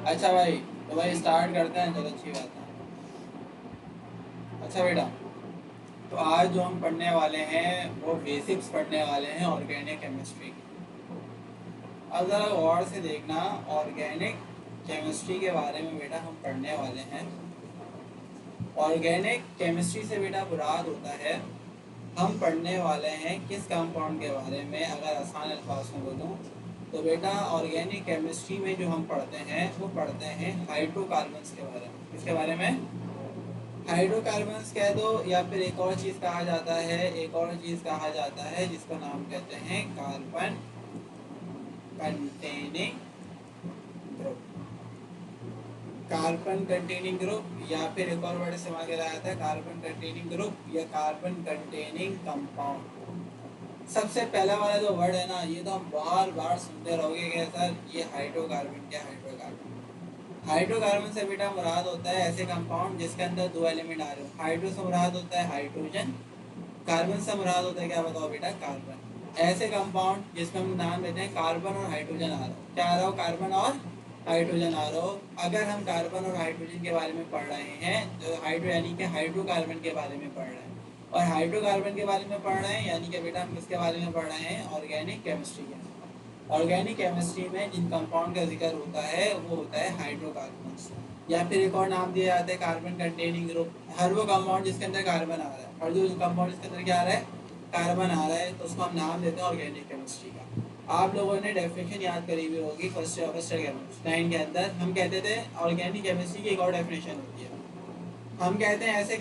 अच्छा भाई, तो भाई स्टार्ट करते हैं, चलो अच्छी बात है। अच्छा बेटा, तो आज जो हम पढ़ने वाले हैं वो बेसिक्स पढ़ने वाले हैं ऑर्गेनिक केमिस्ट्री की। अब ज़रा गौर से देखना, ऑर्गेनिक केमिस्ट्री के बारे में बेटा हम पढ़ने वाले हैं। ऑर्गेनिक केमिस्ट्री से बेटा मुराद होता है, हम पढ़ने वाले हैं किस कंपाउंड के बारे में। अगर आसान अल्फाज में बोलूँ तो बेटा ऑर्गेनिक केमिस्ट्री में जो हम पढ़ते हैं वो पढ़ते हैं हाइड्रोकार्बन्स के बारे में। किसके बारे में? हाइड्रोकार्बन्स कह दो, या फिर एक और चीज़ कहा जाता है, एक और चीज़ कहा जाता है जिसका नाम कहते हैं carbon containing group. Carbon containing group, या फिर एक और वर्ड इस्तेमाल किया जाता है कार्बन कंटेनिंग ग्रुप या कार्बन कंटेनिंग कंपाउंड। सबसे पहला वाला जो वर्ड है ना, ये तो हम बार बार सुनते रहोगे कि सर ये हाइड्रोकार्बन क्या, हाइड्रोकार्बन। हाइड्रोकार्बन से बेटा मुराद होता है ऐसे कंपाउंड जिसके अंदर दो एलिमेंट आ रहे हो। हाइड्रो से मुराद होता है हाइड्रोजन, कार्बन से मुराद होता है क्या बताओ बेटा? कार्बन। ऐसे कंपाउंड जिसमें हम नाम देते हैं कार्बन और हाइड्रोजन आ रहा हो, क्या आ रहा हो? कार्बन और हाइड्रोजन आ रहा हो। अगर हम कार्बन और हाइड्रोजन के बारे में पढ़ रहे हैं तो हाइड्रो यानी कि हाइड्रोकार्बन के बारे में पढ़ रहे हैं, और हाइड्रोकार्बन के बारे में पढ़ रहे हैं यानी कि बेटा हम किसके बारे में पढ़ रहे हैं? ऑर्गेनिक केमिस्ट्री के। ऑर्गेनिक केमिस्ट्री में जिन कंपाउंड का जिक्र होता है वो होता है हाइड्रोकार्बन्स, या फिर एक और नाम दिया जाता है कार्बन कंटेनिंग ग्रुप। हर वो कंपाउंड जिसके अंदर कार्बन आ रहा है, हर जो कंपाउंड जिसके अंदर क्या आ रहा है? कार्बन आ रहा है, तो उसको हम नाम देते हैं ऑर्गेनिक केमिस्ट्री का। आप लोगों ने डेफिनेशन याद करी हुई होगी फर्स्ट केमिस्ट्री 9 के अंदर। हम कहते थे ऑर्गेनिक केमिस्ट्री की एक और डेफिनेशन होती है, हम कहते हैं ऐसे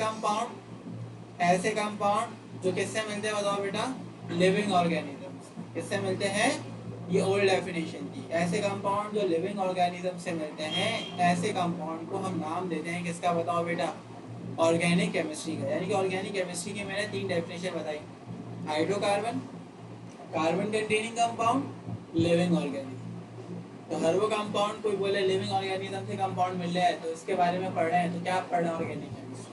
कंपाउंड जो किससे मिलते हैं बताओ बेटा? Living organism. किससे मिलते हैं? ये ओल्ड डेफिनेशन थी। ऐसे कंपाउंड जो लिविंग ऑर्गेनिज्म से मिलते हैं, ऐसे कंपाउंड को हम नाम देते हैं किसका बताओ बेटा? ऑर्गेनिक केमिस्ट्री का। यानी कि ऑर्गेनिक केमिस्ट्री की मैंने 3 डेफिनेशन बताई, hydrocarbon, carbon containing compound, living organism. तो हर वो कंपाउंड, कोई बोले लिविंग ऑर्गेनिज्म से कंपाउंड मिल रहा है तो इसके बारे में पढ़ रहे हैं, तो क्या आप पढ़ रहे हैं? Organic chemistry.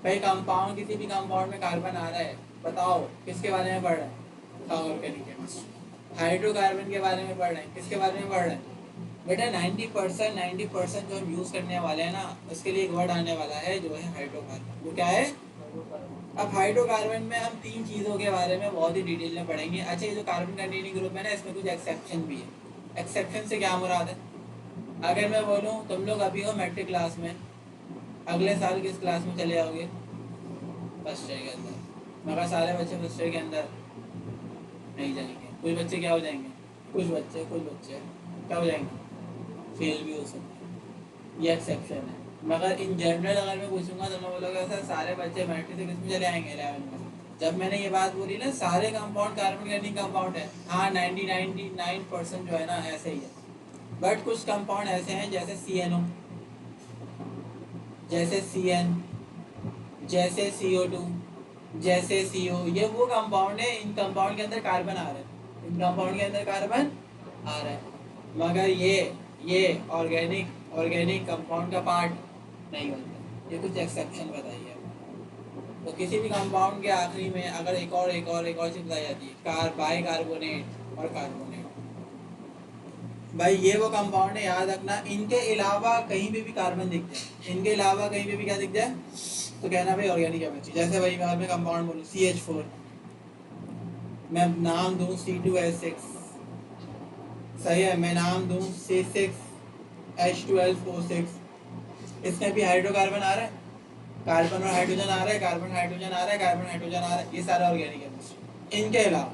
भाई कंपाउंड, किसी भी कंपाउंड में कार्बन आ रहा है, बताओ किसके बारे में पढ़ रहे हैं? Organic chemistry. हाइड्रोकार्बन के बारे में पढ़ रहे हैं, किसके बारे में पढ़ रहे हैं? बेटा 90% जो हम यूज करने वाले हैं ना, उसके लिए एक वर्ड आने वाला है जो है हाइड्रोकार्बन। वो क्या है? अब हाइड्रोकार्बन में हम 3 चीज़ों के बारे में बहुत ही डिटेल में पढ़ेंगे। अच्छा, ये जो कार्बन कंटेनिंग ग्रुप है ना, इसमें कुछ एक्सेप्शन भी है। एक्सेप्शन से क्या मुराद है? अगर मैं बोलूँ तुम लोग अभी हो मैट्रिक क्लास में, अगले साल किस क्लास में चले जाओगे? फर्स्ट ईयर के अंदर। मगर सारे बच्चे फर्स्ट ईयर के अंदर नहीं जाएंगे। कुछ बच्चे क्या हो जाएंगे? कुछ बच्चे क्या हो जाएंगे? फेल भी हो सकते हैं। ये एक्सेप्शन है। मगर इन जनरल अगर मैं पूछूंगा तो मैं बोलोगे सर सारे बच्चे मैट्रिक से किसमें चले आएंगे? 11 में। जब मैंने ये बात बोली ना, सारे कंपाउंड कार्बन कैर्बनिक कंपाउंड है, हाँ 99% जो है ना ऐसे ही है। बट कुछ कंपाउंड ऐसे हैं जैसे CNO, जैसे CN, जैसे CO2, जैसे CO, ये वो कंपाउंड है, इन कंपाउंड के अंदर कार्बन आ रहा है, इन कंपाउंड के अंदर कार्बन आ रहा है। मगर ये ऑर्गेनिक ऑर्गेनिक कंपाउंड का पार्ट नहीं होता। ये कुछ एक्सेप्शन बताइए। तो किसी भी कंपाउंड के आखिरी में अगर एक और चीज बताई जाती है, बाई कार्बोनेट और कार्बोनेट। भाई ये वो कंपाउंड है, याद रखना, इनके अलावा कहीं पे भी कार्बन दिख जाए, इनके अलावा कहीं पे भी क्या दिख जाए तो कहना भाई ऑर्गेनिक केमिस्ट्री। जैसे भाई मैं कंपाउंड बोलूँ CH4, मैं नाम दूँ C2H6, सही है, मैं नाम दूँ C6H12O6, इसमें भी हाइड्रोकार्बन आ रहा है, कार्बन और हाइड्रोजन आ रहा है, कार्बन हाइड्रोजन आ रहा है, कार्बन हाइड्रोजन आ रहा है, ये सारा ऑर्गेनिक केमिस्ट्री। इनके अलावा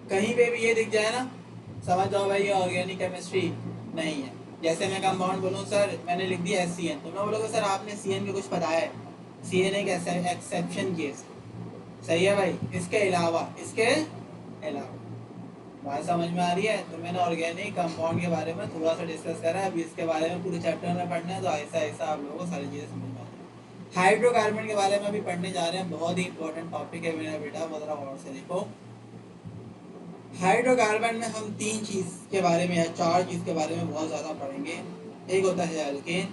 कहीं पे भी ये दिख जाए ना, समझ जाओ भाई ये ऑर्गेनिक केमिस्ट्री नहीं है। जैसे मैं कंपाउंड बोलूँ सर मैंने लिख दिया SCN, तो मैं बोलूँगा सर आपने CN के कुछ बताया है, CN एक एक्सेप्शन केस, सही है भाई, इसके अलावा बात समझ में आ रही है? तो मैंने ऑर्गेनिक कंपाउंड के बारे में थोड़ा सा डिस्कस करा है, अभी इसके बारे में पूरे चैप्टर में पढ़ना है, तो ऐसा ऐसा आप लोगों को सारी चीज़ें समझ में आ जाए। हाइड्रोकार्बन के बारे में अभी पढ़ने जा रहे हैं, बहुत ही इंपॉर्टेंट टॉपिक है मेरा बेटा, जरा गौर से देखो। हाइड्रोकार्बन में हम 3 चीज़ के बारे में या 4 चीज़ के बारे में बहुत ज़्यादा पढ़ेंगे। एक होता है अल्केन,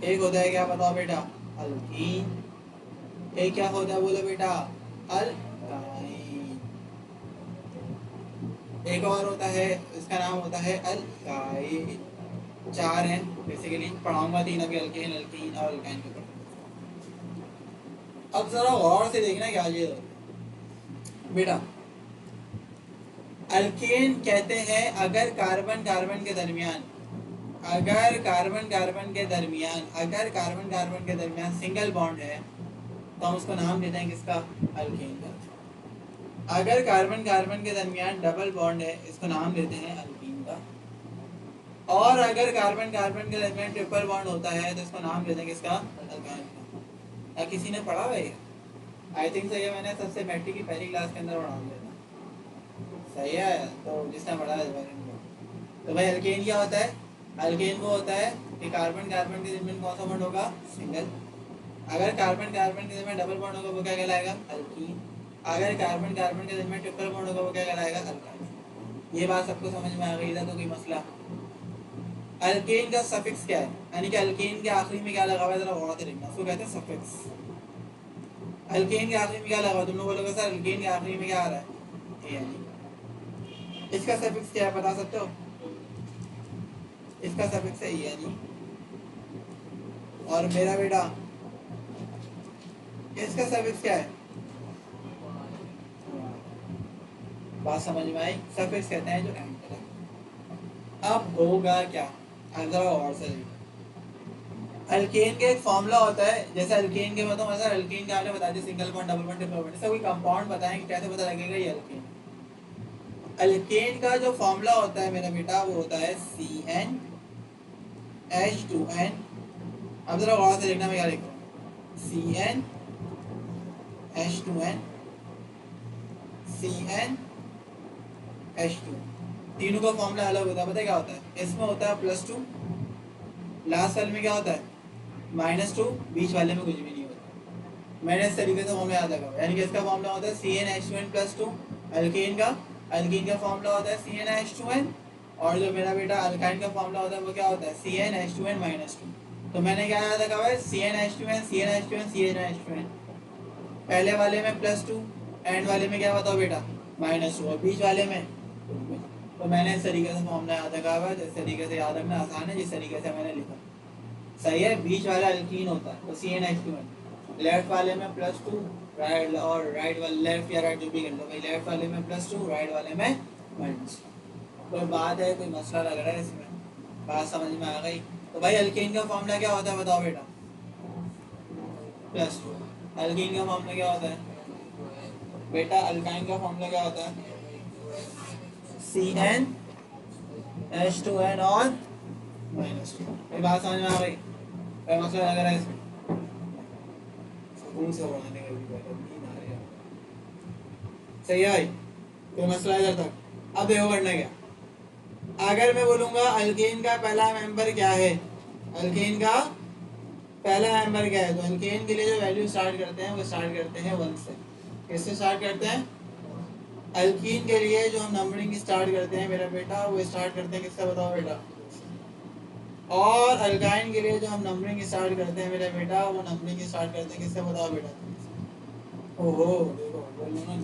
एक होता है क्या बताओ बेटा? अल्कीन। एक क्या होता है बोलो बेटा? अल्काइन। एक और होता है, इसका नाम होता है अल्काइल। 4 हैं बेसिकली, पढ़ाऊंगा 3 अभी, अल्केन, अल्कीन और अल्काइन के ऊपर। अब जरा गौर से देखना क्या ये बेटा। अल्केन कहते हैं अगर कार्बन कार्बन के दरमियान सिंगल बॉन्ड है तो हम उसको नाम देते हैं किसका? अल्केन का। अगर कार्बन कार्बन के दरमियान डबल बॉन्ड है इसको नाम देते हैं अल्कीन का। और अगर कार्बन कार्बन के दरमियान ट्रिपल बॉन्ड होता है तो इसको नाम देते हैं किसका? अल्काइन का। क्या किसी ने पढ़ा है? आई थिंक सही है, मैंने सबसे मैट्रिक की पहली क्लास के अंदर पढ़ा दिया था। सही है, तो जिसने पढ़ा है इस बारे में। तो भाई अल्केन क्या होता है? अल्केन वो होता है कि कार्बन कार्बन के दरमियान कौन सा बॉन्ड होगा? सिंगल। अगर कार्बन कार्बन के दरमियान डबल बॉन्ड होगा वो क्या कहलाएगा? अल्कीन। अगर कार्बन कार्बन के दरमियान ट्रिपल बॉन्ड होगा वो क्या कहलाएगा? अल्काइन। ये बात सबको समझ में आ गई था तो कोई मसला? अल्केन का सफिक्स क्या है, यानी कि अल्केन के आखिरी में क्या लगा हुआ है, जरा गौर से देखना, उसको कहते हैं सफिक्स। अल्केन के आखिरी में क्या लगा हुआ? तुम लोग बोलोगे सर अल्केन के आखिरी में क्या आ रहा है? यानी इसका सफिक्स क्या है बता सकते हो? इसका सफिक्स है यानी। और मेरा बेटा इसका सफिक्स क्या है? बात समझ में आई? सफिक्स कहते हैं जो एंड करें। अब होगा क्या, जरा और से अल्केन का एक फॉर्मूला होता है, जैसे अल्केन के बताऊं, ऐसा अल्केन का आपने बता दिया single bond, double bond, triple bond, ऐसा कोई कंपाउंड बताएं कि कैसे पता लगेगा ये अल्केन। अल्केन का जो फॉर्मूला होता है मेरा बेटा वो होता है CnH2n। अब जरा गौर से देखना मैं क्या लिख रहा हूँ। CnH2n, CnH2, तीनों का फॉर्मूला अलग होता है। पता है क्या होता है? इसमें होता है +2, लास्ट वाले में क्या होता है? -2, बीच वाले में कुछ भी नहीं होता। मैंने इस तरीके से फॉर्मूला याद रखा, यानी कि इसका फॉर्मूला होता है CnH2n +2। अल्केन का फॉर्मूला होता है CnH2n। और जो मेरा बेटा अल्काइन का फॉर्मूला होता है वो क्या होता है? CnH2n -2। तो मैंने क्या याद रखा हुआ है? CnH2n, CnH2n, CnH2n। पहले वाले में +2, एंड वाले में क्या बताओ बेटा? -2, और बीच वाले में। तो मैंने इस तरीके से फॉर्मूला याद रखा हुआ है, जिस तरीके से याद रखना आसान है, जिस तरीके से मैंने लिखा। सही है, बीच वाला अल्कीन होता है तो CnH2n, लेफ्ट वाले में +2, राइट, और राइट वाले, लेफ्ट या राइट जो भी कर लो भाई, लेफ्ट वाले में +2, राइट वाले में -2। कोई बात है, कोई मसला लग रहा है इसमें? बात समझ में आ गई? तो भाई अल्कीन का फॉर्मूला क्या होता है बताओ बेटा? +2। अल्कीन का फॉर्मूला क्या होता है बेटा? अल्काइन का फॉर्मूला क्या होता है? CnH2n और -2। ये बात समझ में आ गई? कोई मसला लग रहा है इसमें? सुकून से पढ़ाने का भी नींद आ रही है। सही है भाई, कोई मसला है इधर तक? अब देखो करना क्या। अगर मैं बोलूंगा अल्केन का पहला मेंबर क्या है, अल्केन का पहला मेंबर क्या है, तो अल्केन के लिए जो वैल्यू स्टार्ट करते हैं वो स्टार्ट करते हैं 1 से। किससे स्टार्ट करते हैं? अल्कीन के लिए जो हम नंबरिंग स्टार्ट करते हैं मेरा बेटा, वो स्टार्ट करते हैं किससे बताओ बेटा? और अल्काइन के लिए जो हम नंबरिंग स्टार्ट करते हैं मेरा बेटा, वो नंबरिंग स्टार्ट करते हैं किससे बताओ बेटा? ओहो देखो बोलो ना।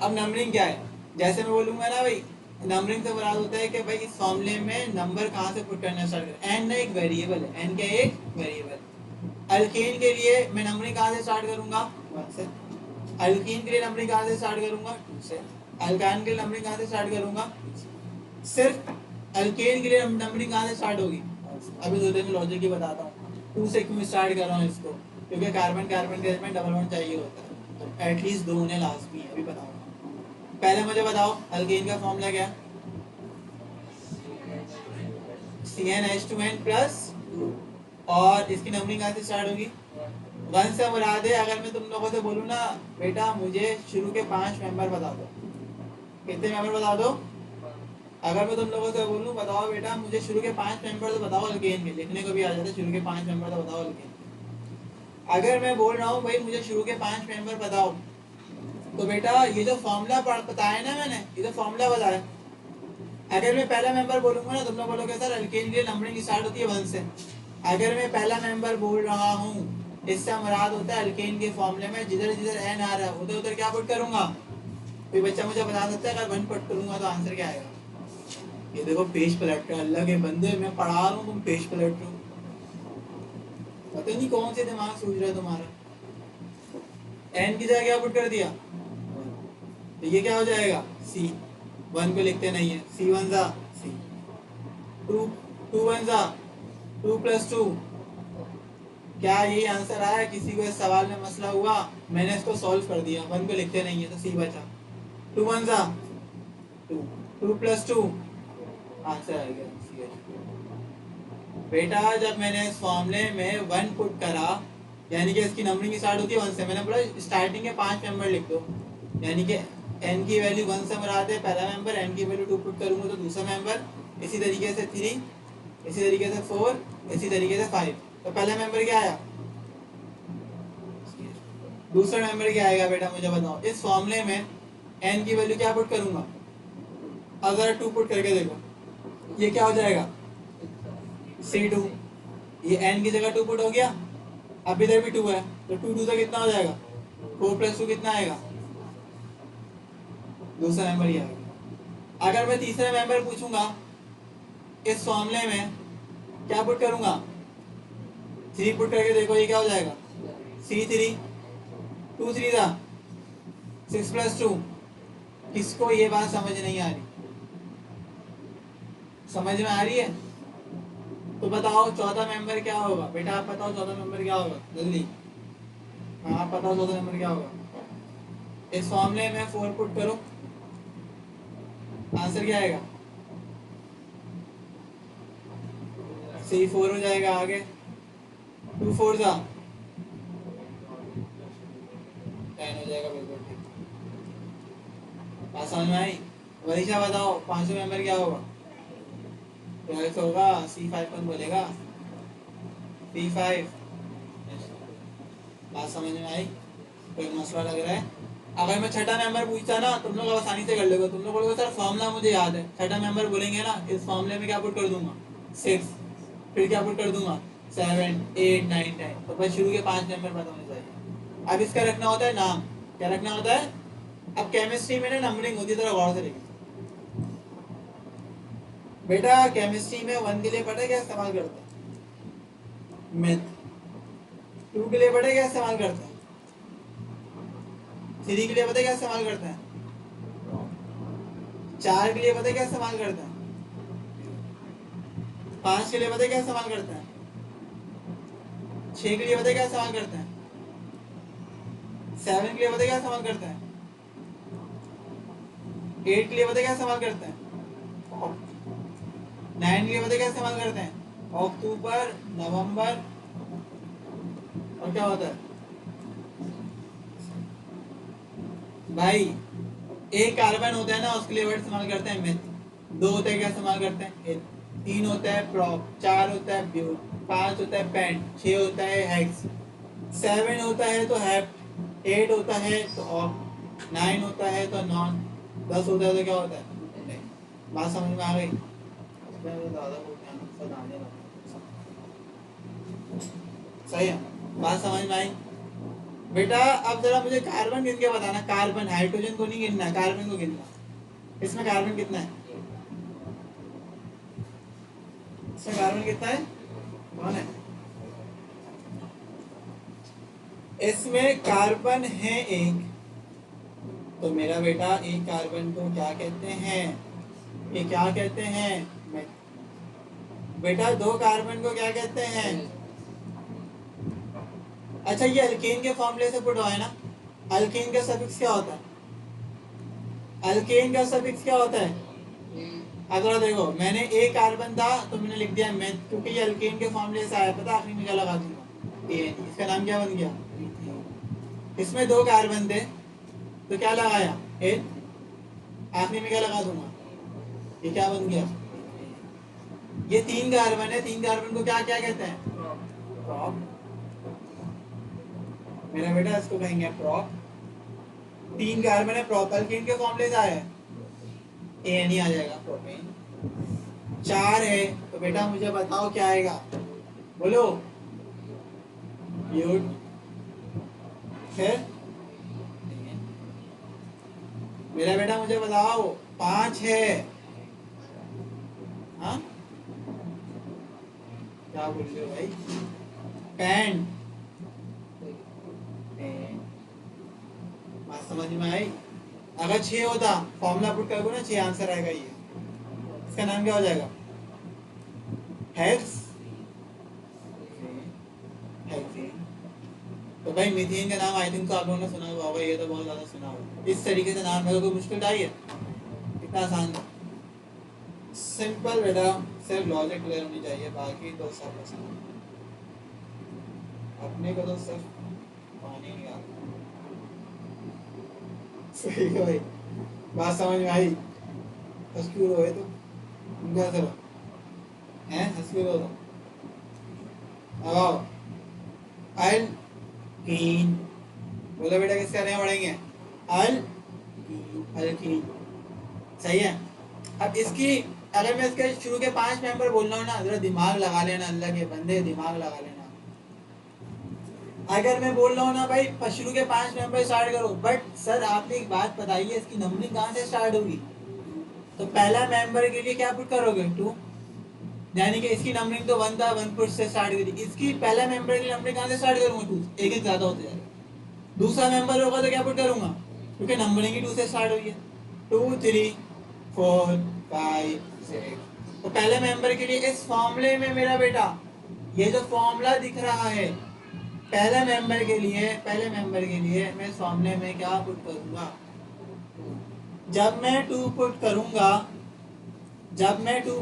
अब नंबरिंग क्या है? जैसे मैं बोलूंगा ना भाई, नंबरिंग से मुराद होता है कि भाई इस फॉर्मूले में नंबर कहाँ से पुट करना स्टार्ट करें। एन ना एक वेरिएबल है, एन क्या एक वेरिएबल। अल्केन के लिए मैं नंबरिंग कहाँ से स्टार्ट करूंगा? 1 से। अल्कीन के लिए नंबरिंग कहाँ से स्टार्ट करूंगा? 2 से। अल्काइन के लिए नंबरिंग कहाँ से स्टार्ट करूंगा? सिर्फ अल्केन के लिए नंबरिंग कहाँ से स्टार्ट होगी? अभी दो दिन लॉजिक ही बताता हूँ। 2 से क्यों स्टार्ट कर रहा हूँ इसको? क्योंकि कार्बन कार्बन के दरमियान डबल बॉन्ड चाहिए होता है, तो एटलीस्ट 2 होने लाजमी है। अभी बताऊंगा। पहले मुझे बताओ अल्केन का फॉर्मूला क्या? CnH2n +2, और इसकी नंबरिंग कहाँ से स्टार्ट होगी? 1 से मुराद है। अगर मैं तुम लोगों से बोलूँ ना बेटा मुझे शुरू के 5 मेंबर बता दो, कितने मेंबर बता दो? अगर मैं तुम लोगों से बोलूँ बताओ बेटा मुझे शुरू के 5 मेंबर तो बताओ अल्केन के, लिखने को भी आ जाता है शुरू के 5 मेंबर तो बताओ अल्केन के। अगर मैं बोल रहा हूँ भाई मुझे शुरू के 5 मेंबर बताओ, तो बेटा ये जो फॉर्मूला बताया ना मैंने, ये जो फॉर्मूला बताया, अगर मैं पहला मेंबर बोलूंगा ना तुम लोग बोलोगे सर अल्केन के लिए नंबरिंग स्टार्ट होती है 1 से। अगर मैं पहला मेंबर बोल रहा हूँ इससे मुराद होता है अल्केन के फॉर्मूले में जिधर जिधर एन आ रहा है उधर उधर क्या पुट करूंगा? कोई बच्चा मुझे बता सकता है अगर वन पुट करूंगा तो आंसर क्या आएगा? ये देखो पेज पलट रहा है, अल्लाह के बंदे, मैं पढ़ा रहा हूँ तुम पेज पलट रहे हो, पता नहीं कौन से दिमाग सोच रहा है तुम्हारा। एन की जगह क्या पुट कर दिया, तो ये क्या हो जाएगा, सी। वन को लिखते नहीं है, सी वन जा सी, टू टू वन जा टू प्लस टू। क्या ये आंसर आया? किसी को इस सवाल में मसला हुआ, मैंने इसको सॉल्व कर दिया, वन को लिखते नहीं है तो सी बचा। टू वन जा two, two plus two, answer आ गया सी। बेटा जब मैंने इस फॉर्मूले में वन पुट करा, यानी कि इसकी नंबरिंग स्टार्ट होती है वन से, मैंने बोला स्टार्टिंग के 5 मेंबर लिख दो, यानी कि एन की वैल्यू 1 से मराते पहला मेंबर, एन की वैल्यू 2 पुट करूंगा तो दूसरा मेंबर, इसी तरीके से 3, इसी तरीके से 4, इसी तरीके से 5। तो पहला मेंबर क्या आया, दूसरा मेंबर क्या आएगा बेटा मुझे बताओ। इस फॉर्मूले में एन की वैल्यू क्या पुट करूंगा, अगर 2 पुट करके देखो, ये क्या हो जाएगा, C2। ये n की जगह 2 पुट हो गया, अब इधर भी 2 है तो 2 2 से कितना हो जाएगा, 4 प्लस 2 कितना आएगा, दूसरा मेंबर ही आएगा। अगर मैं तीसरा मेंबर पूछूंगा इस फॉर्मूले में क्या पुट करूंगा, 3 पुट करके देखो, ये क्या हो जाएगा, C3, 2 3 था 6 प्लस 2। किसको ये बात समझ नहीं आ रही, समझ में आ रही है तो बताओ चौथा मेंबर क्या होगा। बेटा आप बताओ चौथा मेंबर क्या होगा जल्दी, हाँ आप बताओ चौथा मेंबर क्या होगा। इस फॉर्मूले में 4 पुट करो, आंसर क्या आएगा, C4 हो जाएगा। आगे 2 4 जा 10 हो जाएगा, बिल्कुल ठीक। बात समझ में आई। वरीशा बताओ पांचवा मेंबर क्या होगा, 12 होगा, C5 कौन बोलेगा, C5। बात समझ में आई, कोई मसला लग रहा है। अगर मैं छठा मेंबर पूछता ना तुम लोग आसानी से कर लोगे, तुम लोग बोलोगे सर फॉर्मूला मुझे याद है, छठा मेंबर बोलेंगे ना, इस फॉर्मूले में क्या पुट कर दूंगा 6, फिर क्या पुट कर दूंगा 7 8 9 10। तो बस शुरू के 5 मेंबर पता होने चाहिए। अब इसका रखना होता है नाम, क्या रखना होता है। अब केमिस्ट्री में ना नंबरिंग होती है, जरा गौर से देखिए बेटा। केमिस्ट्री में 1 के लिए पता क्या इस्तेमाल करते हैं, मेथ। 2 के लिए पता क्या इस्तेमाल करते हैं, 3 के लिए पता क्या इस्तेमाल करते हैं, 4 के लिए पता क्या इस्तेमाल करते हैं, 5 के लिए पता क्या इस्तेमाल करते हैं, 6 के लिए पता क्या इस्तेमाल करते हैं, 7 के लिए पता क्या इस्तेमाल करते हैं, 8 के लिए पता क्या इस्तेमाल करते हैं, 9 के लिए पता क्या इस्तेमाल करते हैं, अक्टूबर नवंबर, और क्या होता है भाई, एक कार्बन होता है ना उसके लिए वर्ड इस्तेमाल करते हैं मेथ। 2 होता है क्या इस्तेमाल करते हैं, 3 होता है प्रॉप, 4 होता है ब्यूट, 5 होता है पेंट, 6 होता है हेक्स, 7 होता है तो हेप्ट, 8 होता है तो ऑक्ट, 9 होता है तो नॉन, 10 होता है तो क्या होता है। बात समझ में आ गई। सही है, बात समझ में आई बेटा। अब जरा मुझे कार्बन गिन के बताना, कार्बन, हाइड्रोजन को नहीं गिनना, कार्बन को गिनना। इसमें कार्बन कितना है, इसमें कार्बन कितना है, कौन है, इसमें कार्बन है एक, तो मेरा बेटा एक कार्बन को क्या कहते हैं, ये क्या कहते हैं बेटा, 2 कार्बन को क्या कहते हैं। अच्छा ये अल्केन के फॉर्मूले से पुट हुआ है ना, अल्केन का सफिक्स क्या होता है, अल्केन का सफिक्स क्या होता है। अगर देखो मैंने एक कार्बन था तो मैंने लिख दिया मेथ, क्योंकि ये अल्केन के फॉर्मूले से आया, पता आखिरी में क्या लगा दूंगा, इसका नाम क्या बन गया। इसमें 2 कार्बन थे तो क्या लगाया एन, आखिरी में क्या लगा दूंगा, ये क्या बन गया। ये 3 कार्बन है, 3 कार्बन को क्या क्या कहते हैं, प्रॉप। मेरा बेटा इसको कहेंगे प्रॉप। 3 कार्बन है, प्रोपल्केन के फॉर्मूले से आया है, एन ही आ जाएगा प्रोपेन। 4 है तो बेटा मुझे बताओ क्या आएगा, बोलो ब्यूट, फिर मेरा बेटा मुझे बताओ 5 है। हाँ क्या बोल रहे हो भाई? पेन, बात समझ में आई? अगर 6 होता फॉर्मूला पुट करोगे ना 6 आंसर आएगा ये। इसका नाम क्या हो जाएगा? Hex hexane. तो भाई मीथेन का नाम आई थिंक तो आप लोगों ने सुना हुआ होगा, ये तो बहुत ज्यादा सुना होगा। इस तरीके से नाम है, कोई मुश्किल आई है? कितना आसान है, सिंपल बेटा, सिर्फ लॉजिक क्लियर होनी चाहिए, बाकी तो सब आसान। अपने को तो सिर्फ पानी नहीं आता। सही है भाई, बात समझ में आई? हंसक्यों रोए तो उनका सर हैं, हंसक्यों रो अब आओ। अल कीन बोलो बेटा, किसके बारे में पढ़ेंगे? अल अल्कीन। सही है। अब इसकी अगर मैं इसके शुरू के 5 मेंबर बोल रहा हूँ ना, जरा दिमाग लगा लेना, अल्लाह के बंदे दिमाग लगा लेना। अगर मैं बोल रहा हूँ ना भाई शुरू के 5 मेंबर स्टार्ट करो, बट सर आपने एक बात बताइए, इसकी नंबरिंग कहाँ से स्टार्ट होगी? तो पहला मेंबर के लिए क्या पुट करोगे? 2, यानी कि इसकी नंबरिंग तो 1 था, 1 पुट से स्टार्ट हुई थी। इसकी पहला मेंबर की नंबरिंग कहाँ से स्टार्ट करूंगा? 2, एक एक ज्यादा होते जाएगा। दूसरा मेंबर होगा तो क्या पुट करूंगा? क्योंकि नंबरिंग ही 2 से स्टार्ट हुई है। 2 3 4 5 6। तो पहले मेंबर के लिए इस फॉर्मूले में मेरा बेटा ये जो फॉर्मूला दिख रहा है, पहले मेंबर के लिए मैं इस फॉर्मूले में क्या पुट करूंगा? जब मैं 2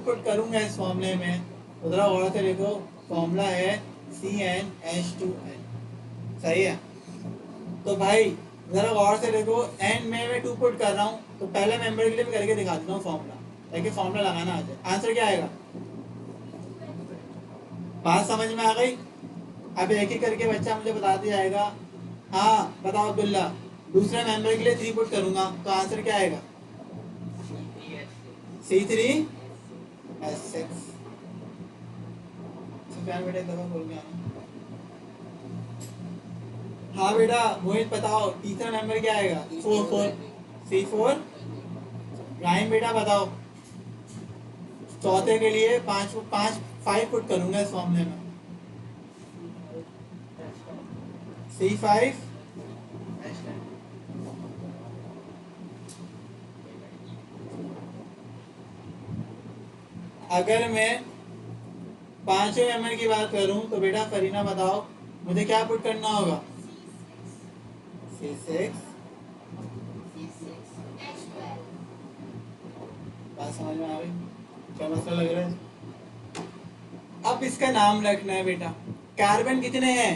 पुट करूंगा इस फॉर्मूले में, तो जरा गौर से देखो, फॉर्मूला है CnH2n। सही है। तो भाई जरा गौर से देखो, एन में मैं 2 पुट कर रहा हूँ, तो पहले मेंबर के लिए मैं करके दिखा देता हूँ फॉर्मूला, ताकि फॉर्मूला लगाना आ जाए। आंसर क्या आएगा? बात समझ में आ गई? अब एक ही करके बच्चा मुझे बताते जाएगा। हाँ बताओ अब्दुल्ला, दूसरे मेंबर के लिए 3 पुट करूंगा तो आंसर क्या आएगा? C3H6। सुफियान बेटा एक दफा बोल के आना। हाँ बेटा मोहित बताओ, तीसरा मेंबर क्या आएगा? 4 C4। राइम बेटा बताओ, चौथे के लिए 5 पुट करूंगा इस फॉर्मूले में। C5। अगर मैं 5वें मेंबर की बात करूं तो बेटा फरीना बताओ, मुझे क्या पुट करना होगा? C6। बात समझ में आ गई? क्या मसला लग रहा है? अब इसका नाम रखना है बेटा। कार्बन कितने हैं?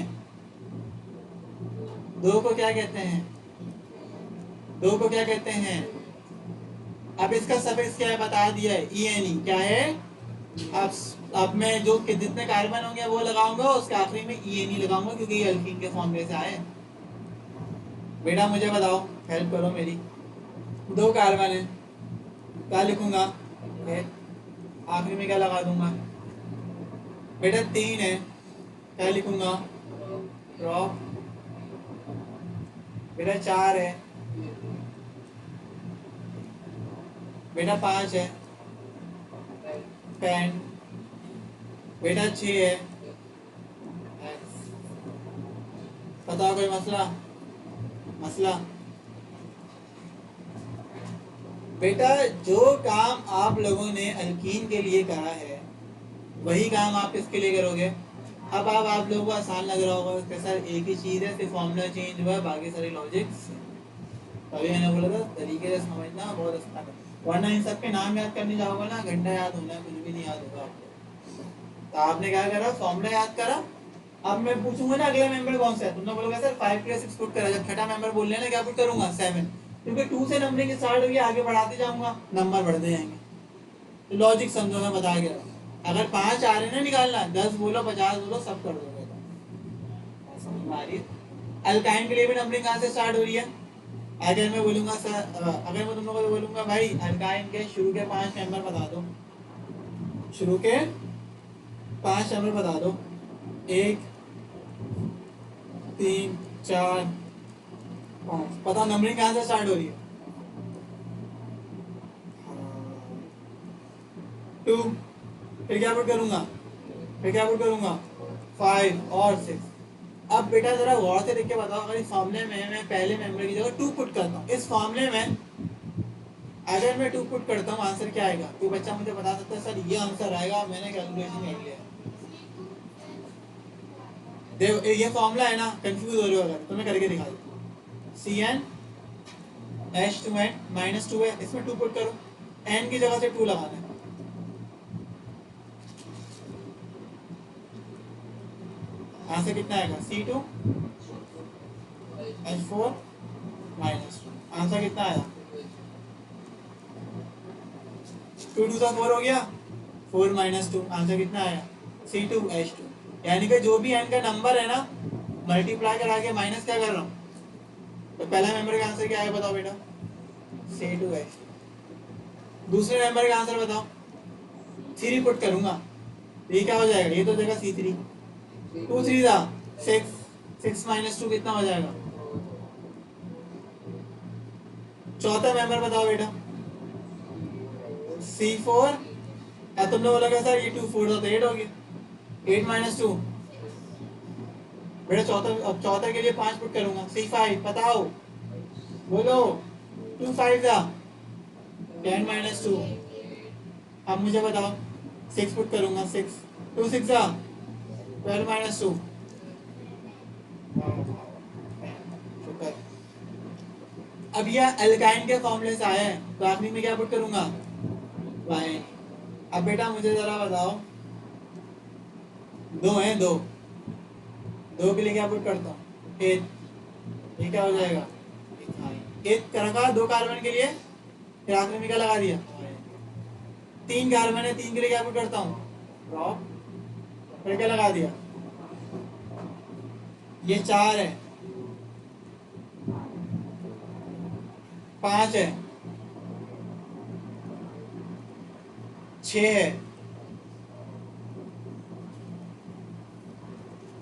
2 को क्या कहते हैं? 2 को क्या कहते हैं? अब इसका सफिक्स क्या है बता दिया है, ENE। क्या है? अब मैं जो कि जितने कार्बन होंगे वो लगाऊंगा, उसके आखिरी में ENE लगाऊंगा, क्योंकि ये अल्कीन के फॉर्मूले से आए। बेटा मुझे बताओ, हेल्प करो मेरी। 2 कार्बन है, क्या लिखूंगा? आखिरी में क्या लगा दूंगा? बेटा 3 है, क्या लिखूंगा? ड्रॉप। बेटा 4 है, बेटा 5 है, पेन। बेटा 6 है, बताओ कोई मसला? बेटा जो काम आप लोगों ने अल्कीन के लिए करा है, वही काम आप किसके लिए करोगे? अब आप लोगों को आसान लग रहा होगा कि सर एक ही चीज़ है, सिर्फ फॉर्मूला चेंज हुआ है, बाकी सारे लॉजिक्स। तभी मैंने बोला था तरीके से समझना बहुत अच्छा है, वरना इन सब के नाम याद करने जाओगे ना, घंटा याद होना है, कुछ भी नहीं याद होगा आपको। तो आपने क्या करा? फॉर्मूला याद करा। अब मैं पूछूंगा ना अगला मेंबर कौन सा है, तुमने बोलोगे सर 5 के 6 पुट करा। जब छठा मेंबर बोल लेना क्या पुट करूंगा? 7, क्योंकि 2 से नंबरिंग स्टार्ट होगी, आगे बढ़ाते जाऊंगा, नंबर बढ़ते जाएंगे। तो लॉजिक समझो, मैं बता गया। अगर 5 आ रहे ना निकालना, 10 बोलो 50 बोलो, सब कर दोगे। समझ में आ रही है? अल्काइन के लिए भी नंबरिंग कहाँ से स्टार्ट हो रही है? अगर मैं बोलूंगा सर, अगर मैं तुम लोगों को बोलूंगा भाई अल्काइन के शुरू के 5 मेंबर बता दो, शुरू के 5 नंबर बता दो, 1 3 4 5। पता नंबरिंग कहाँ से स्टार्ट हो रही है? 2, फिर क्या पुट करूंगा, 5 और 6। अब बेटा जरा गौर से देख के बताओ, अगर इस फॉर्मूले में मैं पहले मेंबर की जगह 2 पुट करता हूँ, इस फॉर्मूले में अगर मैं 2 पुट करता हूँ आंसर क्या आएगा? कोई बच्चा मुझे बता सकता है सर ये आंसर आएगा, मैंने कैलकुलेशन कर लिया। देखो ये फॉर्मूला है ना, कंफ्यूज हो रहे हो अगर तो मैं करके दिखा देता हूँ। Cn H2n -2 है, इसमें 2 पुट करो, n की जगह से 2 लगाना है। आंसर कितना आएगा? C2 H4 -2। आंसर कितना आया? 2 2 4 हो गया, 4 -2। आंसर कितना आया? C2 H2। यानी कि जो भी n का नंबर है ना, मल्टीप्लाई करा के माइनस क्या कर रहा हूँ, तो पहला मेंबर का आंसर क्या आया बताओ बेटा? C2 H2। दूसरे मेंबर का आंसर बताओ। 3 पुट करूंगा, ये क्या हो जाएगा? ये तो देगा C3। 2 3 था 6, 6 -2 कितना हो जाएगा? चौथा मेंबर बताओ बेटा। C4। तुमने बोला क्या सर ये 2 4 था तो 8 हो गया, 8 -2। बेटा चौथा के लिए 5 पुट करूंगा, C5 बताओ, बोलो। 2 5 था 10 -2। अब मुझे बताओ, 6 पुट करूंगा, 6 2 6 था 12 -2। शुक्र। अब यह एल्काइन के फॉर्मूले से आया है, तो आखिरी में क्या पुट करूंगा? वाइन। अब बेटा मुझे जरा बताओ, 2 है, 2 के लिए क्या पुट करता हूँ? 8। ये क्या हो जाएगा? 8 रखा 2 कार्बन के लिए, फिर आखिरी में क्या लगा दिया? 3 कार्बन है, 3 के लिए क्या पुट करता हूँ? ड्रॉप। फिर क्या लगा दिया? ये 4 है, 5 है, 6 है।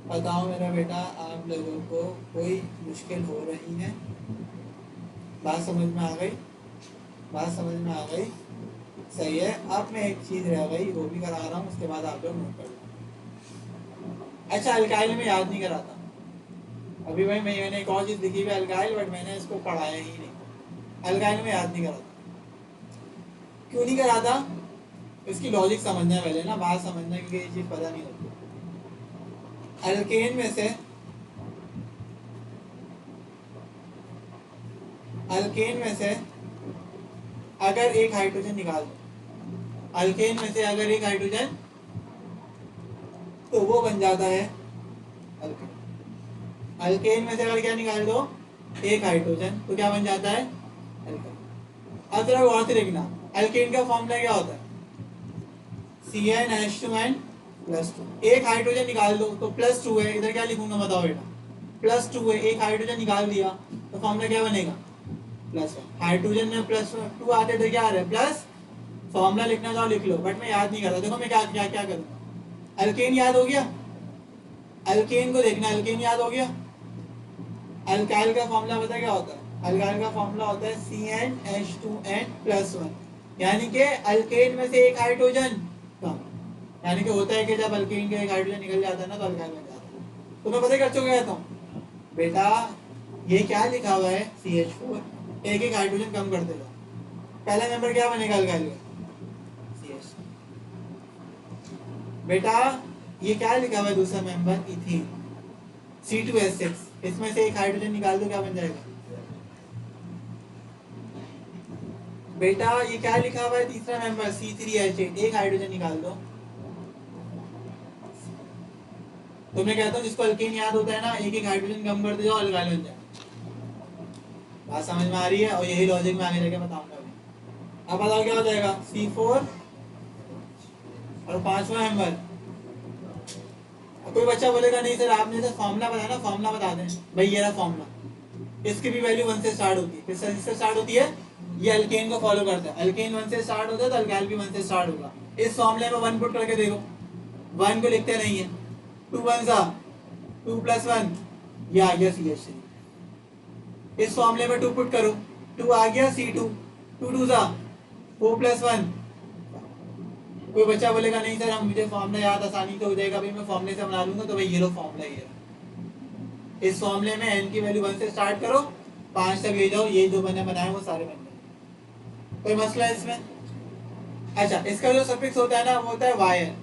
बताओ मेरा बेटा, आप लोगों को कोई मुश्किल हो रही है? बात समझ में आ गई? बात समझ में आ गई? सही है। अब मैं एक चीज रह गई, वो भी करा रहा हूँ, उसके बाद आप लोग नोट कर लो। अच्छा, अल्काइल में याद नहीं कराता अभी भाई, मैंने एक और चीज लिखी हुई अल्काइल, बट मैंने इसको पढ़ाया ही नहीं। अल्काइल में याद नहीं कराता। क्यों नहीं कराता? इसकी लॉजिक समझना है पहले ना, बात समझना, क्योंकि ये चीज पता नहीं होती। अल्केन में से अगर एक हाइड्रोजन निकाल दो, अल्केन में से अगर एक हाइड्रोजन, तो वो बन जाता है अल्केन। अल्केन में से अगर क्या निकाल दो? एक हाइड्रोजन, तो क्या बन जाता है? अल्केन। अब जरा गौर से देखना, अल्केन का फॉर्मूला क्या होता है? CnH2n +2। एक हाइड्रोजन निकाल दो तो +2 है, इधर क्या लिखूंगा बताओ बेटा? +2 है, एक हाइड्रोजन निकाल दिया तो फॉर्मूला क्या बनेगा? +1। हाइड्रोजन में +2 आते थे, क्या आ रहा है? प्लस। फॉर्मूला लिखना चाहो लिख लो, बट मैं याद नहीं करता। देखो मैं क्या क्या क्या करूँगा। अल्केन याद हो गया? अल्केन को देखना, अल्केन याद हो गया? अल्काइल का फॉर्मूला पता क्या होता है? अल्काइल का फॉर्मूला होता है CnH2n +1। यानी कि अल्केन में से एक हाइड्रोजन कम। यानी कि होता है कि जब अल्केन का एक हाइड्रोजन निकल जाता है ना, तो अल्काइल बन जाता है। तो मैं पता कर चुका कहता हूँ बेटा, ये क्या लिखा हुआ है? CH4, एक एक हाइड्रोजन कम करते जाओ, पहला नंबर क्या बनेगा अल्काइल का? CH। बेटा ये क्या लिखा हुआ है दूसरा मेंबर? Ethene, C2H6। इसमें से एक हाइड्रोजन निकाल दो, क्या बन जाएगा? बेटा ये क्या लिखा हुआ है तीसरा मेंबर? C3H8। एक हाइड्रोजन निकाल दो। तो मैं कहता हूँ जिसको अल्केन याद होता है ना, एक एक हाइड्रोजन कम करते जाओ, अल्काइल बन जाए। बात समझ में आ रही है? और यही लॉजिक में आगे जाके बताऊंगा। अब बताओ क्या हो जाएगा? C4 और 5वां मेंबर। कोई बच्चा बोलेगा नहीं सर आपने तो फॉर्मूला बताया ना, फॉर्मूला बता दें। भाई ये रहा फॉर्मूला, इसकी भी वैल्यू 1 से स्टार्ट होती है। किससे स्टार्ट होती है? ये अल्केन को फॉलो करता है। अल्केन 1 से स्टार्ट होता है तो अल्काइल भी 1 से स्टार्ट होगा। इस फॉर्मूले में 1 पुट करके देखो, 1 को लिखते नहीं है, 2 1 सा 2 + 1, ये आ गया CH3। इस फॉर्मूले में 2 पुट करो, 2 आ गया C2, 2 2 सा 4 + 1, कोई बच्चा बोलेगा नहीं सर हम मुझे फॉर्मूला याद आसानी से हो जाएगा, भाई मैं फॉर्मूले से बना लूंगा, तो भाई ये लो फॉर्मूला ये है। इस फॉर्मूले में n की वैल्यू 1 से स्टार्ट करो 5 तक ले जाओ, यही जो मैंने बनाए वो सारे बन गए। कोई मसला है इसमें? अच्छा, इसका जो सफिक्स होता है ना वो होता है वायर।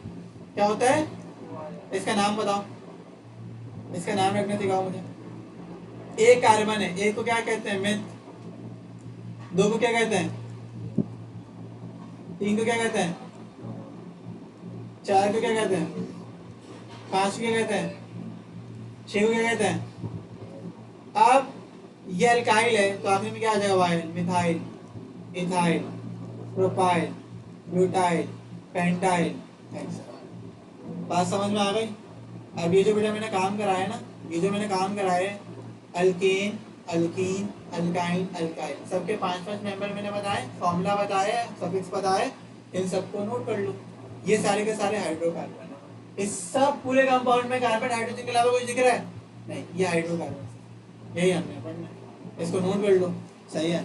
क्या होता है? इसका नाम बताओ, इसका नाम रखना सिखाओ मुझे। एक कार्बन है, एक को क्या कहते हैं? मिथ। दो को क्या कहते हैं? तीन को क्या कहते हैं? चार को क्या कहते हैं? पांच को क्या कहते हैं? छह को क्या कहते हैं? अब ये अल्काइल है तो आखिर में क्या आ जाएगा? While, methyl, ethyl, propyl, butyl, pentyl, बात समझ में आ गई? अब ये जो बेटा मैंने काम कराया ना, ये जो मैंने काम कराया है अल्केन, अल्कीन, अल्काइन, अल्काइल, सबके 5-5 मेंबर मैंने बताए, फॉर्मूला बताया, सफिक्स बताए, इन सबको नोट कर लो। ये सारे के सारे हाइड्रोकार्बन है। इस सब पूरे कंपाउंड में कार्बन हाइड्रोजन के अलावा कोई जिक्र है नहीं, ये हाइड्रोकार्बन, यही हमने पढ़ना है, इसको नोट कर लो। सही है।